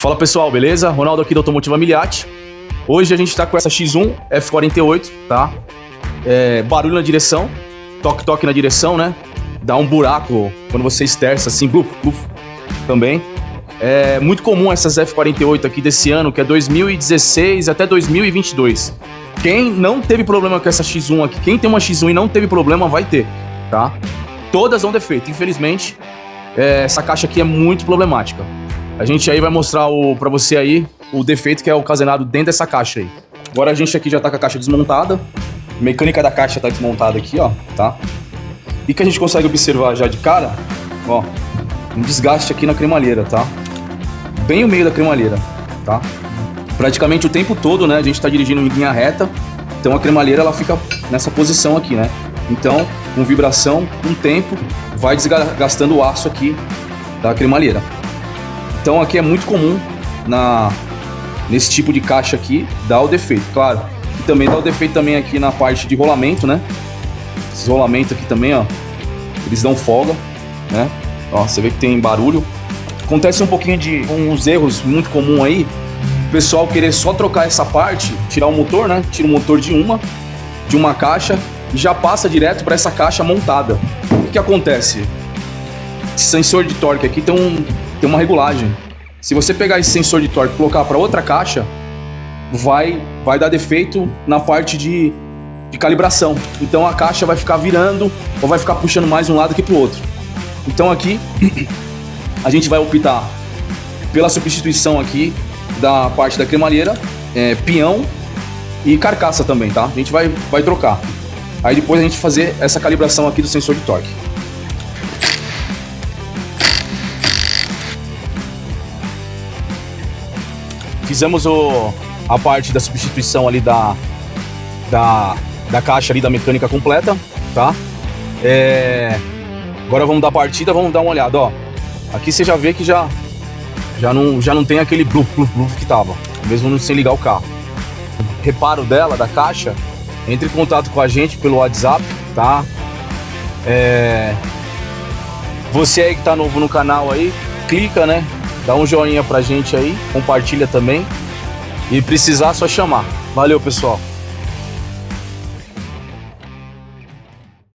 Fala pessoal, beleza? Ronaldo aqui da Automotiva Miliati. Hoje a gente tá com essa X1 F48, tá? Barulho na direção, toque-toque na direção, né? Dá um buraco quando você esterça assim, bluf, bluf, também. É muito comum essas F48 aqui desse ano, que é 2016 até 2022. Quem não teve problema com essa X1 aqui, quem tem uma X1 e não teve problema, vai ter, tá? Todas dão defeito, infelizmente. Essa caixa aqui é muito problemática. A gente aí vai mostrar pra você aí o defeito que é ocasionado dentro dessa caixa aí. Agora a gente aqui já tá com a caixa desmontada. A mecânica da caixa tá desmontada aqui, ó, tá? E que a gente consegue observar já de cara, ó, um desgaste aqui na cremalheira, tá? Bem no meio da cremalheira, tá? Praticamente o tempo todo, né, a gente tá dirigindo em linha reta, então a cremalheira ela fica nessa posição aqui, né? Então, com vibração, com o tempo, vai desgastando o aço aqui da cremalheira. Então aqui é muito comum nesse tipo de caixa aqui dar o defeito, claro. E também dá o defeito também aqui na parte de rolamento, né? Esses rolamentos aqui também, ó, eles dão folga, né? Ó, você vê que tem barulho. Acontece um pouquinho de uns erros muito comum aí, o pessoal querer só trocar essa parte, tirar o motor, né? Tira o motor de uma caixa e já passa direto para essa caixa montada. O que acontece? Esse sensor de torque aqui tem uma regulagem. Se você pegar esse sensor de torque e colocar para outra caixa, vai dar defeito na parte de calibração. Então a caixa vai ficar virando ou vai ficar puxando mais um lado que para o outro. Então aqui a gente vai optar pela substituição aqui da parte da cremalheira, peão e carcaça também, tá? A gente vai trocar. Aí depois a gente fazer essa calibração aqui do sensor de torque. Fizemos a parte da substituição ali da caixa ali da mecânica completa, tá? Agora vamos dar partida, vamos dar uma olhada, ó. Aqui você já vê que já não tem aquele bluf, bluf, bluf que tava, mesmo sem ligar o carro. Reparo dela, da caixa, entre em contato com a gente pelo WhatsApp, tá? Você aí que tá novo no canal aí, clica, né? Dá um joinha pra gente aí, compartilha também. E precisar, só chamar. Valeu, pessoal.